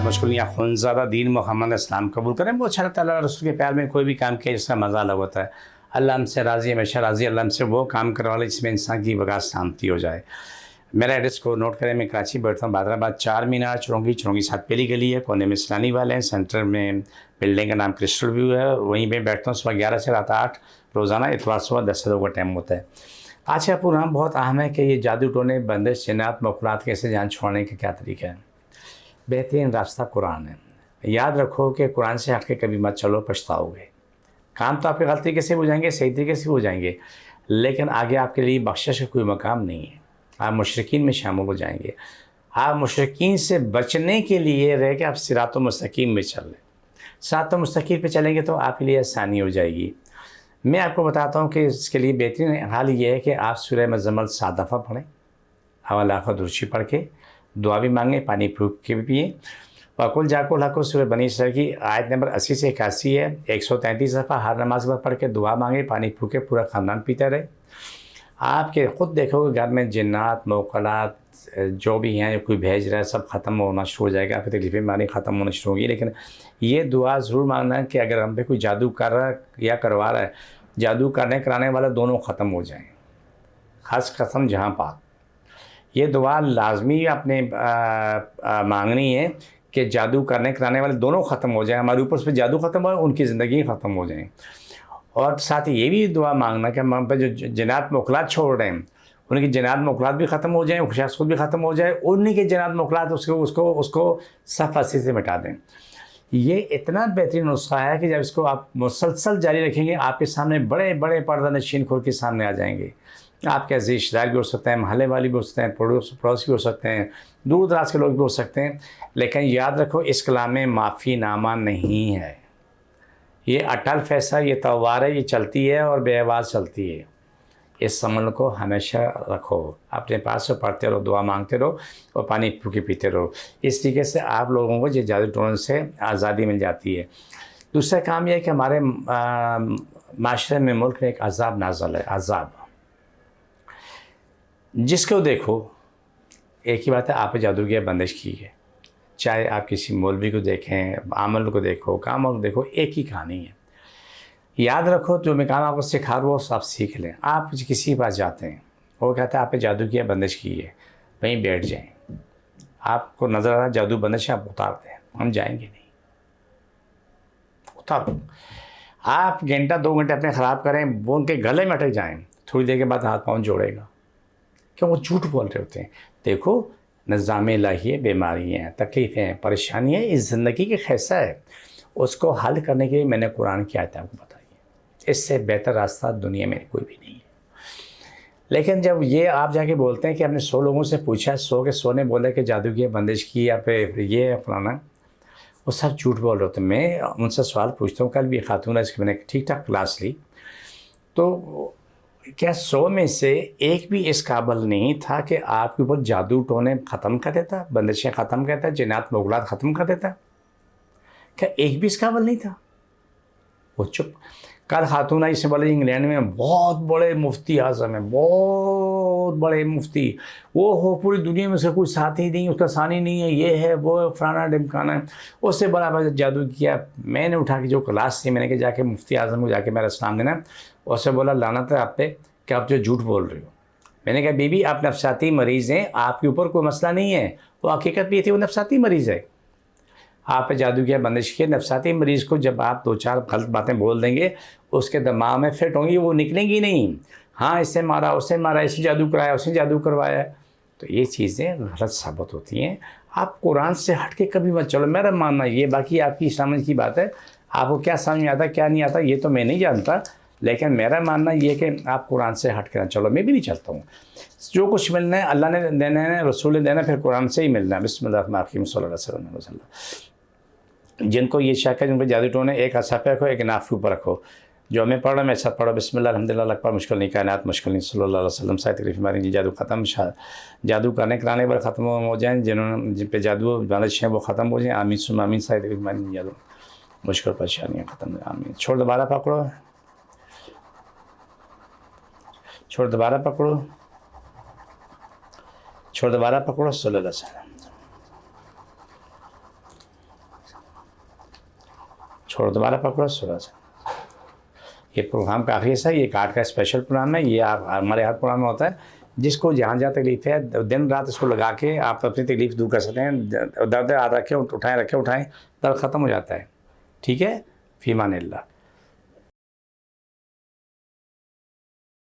कायनात मुश्किल या खुनज़ादा दीन मोहम्मद इस्लाम कबूल करें। वो अच्छा लगता है, अल्लाह रसूल के प्यार में कोई भी काम किया जिसका मज़ा अलग होता है। अल्लाह हमसे राज़ी, हमेशा राज़ी। अल्लाह हमसे वो काम करवा ले जिसमें इंसान की बगा शांति हो जाए। मेरा एड्रेस को नोट करें, मैं कराची बैठता हूँ, बादराबाद 4 मीनार चौरंगी 7 पहली गली है, कोने में इस्लानी वाले हैं, सेंटर में बिल्डिंग का नाम क्रिस्टल व्यू है, वहीं पे बैठता हूँ। सुबह 11 से रात 8 रोज़ाना, इतवार सुबह 10 से 2 का टाइम होता है। आज का प्रोग्राम बहुत अहम है कि ये जादू टोने, बंदिश, जिन्नात, मौक़ुलात कैसे जान छोड़ने का क्या तरीका है। बेहतरीन रास्ता कुरान है। याद रखो कि कुरान से हट के कभी मत चलो, पछताओगे। काम तो आपके गलत तरीके से हो जाएंगे, सही तरीके से हो जाएंगे, लेकिन आगे आपके लिए बख्शिश का कोई मकाम नहीं है। आप मुशरिकीन में शामिल हो जाएंगे। आप मुशरिकीन से बचने के लिए रह के आप सिरात मुस्तकीम में चल लें। सिरात मुस्तकीम पे चलेंगे तो आपके लिए आसानी हो जाएगी। मैं आपको बताता हूँ कि इसके लिए बेहतरीन हाल ये है कि आप सूरह मुज़म्मिल 7 दफ़ा पढ़ें, हवाला का दुरूद पढ़ के दुआ भी मांगें, पानी फूँक के भी पिएँ। वकुल जाकुल हक़ सूरह बनी इसराइल की आयत नंबर 80 से 81 है, 133 दफ़ा हर नमाज में पढ़ के दुआ मांगे, पानी फूँके, पूरा ख़ानदान पीता रहे। आपके ख़ुद देखोगे घर में जिन्नात, मौक़ुलात जो भी हैं, कोई भेज रहा है, सब ख़त्म होना शुरू हो जाएगा, आपकी तकलीफ़ें बीमारी ख़त्म होना शुरू होगी। लेकिन ये दुआ ज़रूर मांगना है कि अगर हम पे कोई जादू कर रहा है या करवा रहा है, जादू करने कराने वाले दोनों ख़त्म हो जाएँ। हस कसम जहाँ पाक। ये दुआ लाजमी अपने मांगनी है कि जादू करने कराने वाले दोनों ख़त्म हो जाएँ, हमारे ऊपर से जादू ख़त्म हो, उनकी ज़िंदगी ख़त्म हो जाए। और साथ ही ये भी दुआ मांगना कि हम पे जो जिन्नात मौक़ुलात छोड़ रहे हैं, उनकी जिन्नात मौक़ुलात भी ख़त्म हो जाएँ, खुशास खुद भी ख़त्म हो जाए, उन्हीं के जिन्नात मौक़ुलात उसको सफ़ासी से मिटा दें। ये इतना बेहतरीन नुस्खा है कि जब इसको आप मुसलसल जारी रखेंगे, आपके सामने बड़े बड़े पर्दा नशीन खोल के सामने आ जाएंगे। आपके अज़ीज़ रिश्तेदार भी हो सकते हैं, महल्ले वाले भी हो सकते हैं, पड़ोस भी हो सकते हैं, दूर दराज के लोग भी हो सकते हैं। लेकिन याद रखो, इस कलाम में माफ़ी नामा नहीं है। ये अटल फैसला, ये तलवार है, ये चलती है और बेआवाज़ चलती है। इस अमल को हमेशा रखो अपने पास, से पढ़ते रहो, दुआ मांगते रहो और पानी फूँके पीते रहो। इस तरीके से आप लोगों को ये जादू टोने से आज़ादी मिल जाती है। दूसरा काम यह है कि हमारे माशरे में, मुल्क में एक अज़ाब नाज़िल है। अज़ाब जिसको देखो एक ही बात है, आप जादू की बंदिश की है। चाहे आप किसी मौलवी को देखें, अमल को देखो, काम को देखो, एक ही कहानी है। याद रखो, जो मैं काम आपको सिखा रहा हूँ वो आप सीख लें। आप किसी के पास जाते हैं, वो कहता है आप पे जादू की बंदिश की है, वहीं बैठ जाएं। आपको नज़र आ रहा है जादू बंदिश, आप उतार दें, हम जाएंगे नहीं, उतारो। आप घंटा 2 घंटे अपने ख़राब करें, वो उनके गले में अटक जाएँ, थोड़ी देर के बाद हाथ पाँव जोड़ेगा, क्यों? वो झूठ बोल रहे होते हैं। देखो, निज़ाम इलाही है, बीमारियाँ हैं, तकलीफ़ें हैं, परेशानियाँ हैं, इस ज़िंदगी की ख़ैसा है, उसको हल करने के लिए मैंने कुरान की आयत आपको बताई है। इससे बेहतर रास्ता दुनिया में कोई भी नहीं है। लेकिन जब ये आप जाके बोलते हैं कि हमने 100 लोगों से पूछा, 100 के 100 ने बोला कि जादू की बंदिश की या फिर ये फलाना, वो सब झूठ बोल रहे होते हैं। मैं उनसे सवाल पूछता हूँ, कल भी खातून है, इसकी मैंने ठीक ठाक क्लास ली, तो क्या 100 में से एक भी इस काबिल नहीं था कि आपके ऊपर जादू टोने ख़त्म कर देता, बंदिशें ख़त्म कर देता, जिन्नात मौक़ुलात ख़त्म कर देता? क्या एक भी इस काबिल नहीं था? वो चुप। कल खातून आई से बोले इंग्लैंड में बहुत बड़े मुफ्ती आज़म है, बहुत बड़े मुफ्ती, वो हो पूरी दुनिया में उसका कोई साथी नहीं, उसका सानी नहीं है, ये है वो है, फलाना ढिमकाना है। उससे बड़ा जादू किया। मैंने उठा के जो क्लास थी, मैंने कहा जाके मुफ्ती आज़म को जाके मेरा सलाम देना। उससे बोला लानत है आप पे कि आप जो झूठ बोल रहे हो। मैंने कहा बीबी, आप नफसाती मरीज़ हैं, आपके ऊपर कोई मसला नहीं है। वो हकीकत भी थी, वो नफसाती मरीज़ है। आप पे जादू किया, बंदिश की। नफसाती मरीज़ को जब आप 2-4 गलत बातें बोल देंगे, उसके दिमाग में फिट होंगी, वो निकलेंगी नहीं। हाँ, इससे मारा, उससे मारा, इससे जादू कराया, उसने जादू करवाया, तो ये चीज़ें गलत साबित होती हैं। आप कुरान से हट के कभी मत चलो, मेरा मानना ये। बाकी आपकी समझ की बात है, आपको क्या समझ में आता क्या नहीं आता ये तो मैं नहीं जानता, लेकिन मेरा मानना ये कि आप कुरान से हट के ना चलो। मैं भी नहीं चलता हूँ। जो कुछ मिलना है अल्लाह ने देना है, रसूल ने देना है, फिर कुरान से ही मिलना है। बिस्मिल्लाहिर्रहमानिर्रहीम सल्लल्लाहु अलैहि वसल्लम। जिनको ये शक है, जिनको जादू टोने, एक हाथ पे रखो, एक नाफ के ऊपर रखो। जो मैं पढ़ रहा हूँ मैं साथ पढ़ो। बिस्मिल्लाह अल्हम्दुलिल्लाह अल्लाह अकबर, मुश्किल नहीं, कायनात मुश्किल नहीं, सल्लल्लाहु अलैहि वसल्लम। सारी तकलीफ हमारी जादू ख़त्म, जादू करने कराने पर ख़त्म हो जाए, जिन पे जादू बालिश हैं वो ख़त्म हो जाए। आमीन सुम आमीन। सारी तकलीफ हमारी जादू मुश्किल परेशानियाँ ख़त्म, आमीन। छोड़, दोबारा पकड़ो, छोड़, दोबारा पकड़ो, छोड़, दोबारा पकड़ो, सल्लल्लाहु अलैहि वसल्लम। چھوڑو دوبارہ پکڑو سورج. یہ پروگرام کا آخری حصہ ہے. یہ کارڈ کا اسپیشل پروگرام ہے. یہ ہمارے ہر پروگرام میں ہوتا ہے. جس کو جہاں جہاں تکلیف ہے دن رات اس کو لگا کے آپ اپنی تکلیف دور کر سکتے ہیں. درد ہاتھ رکھے اٹھائیں درد ختم ہو جاتا ہے. ٹھیک ہے. فی امان اللہ.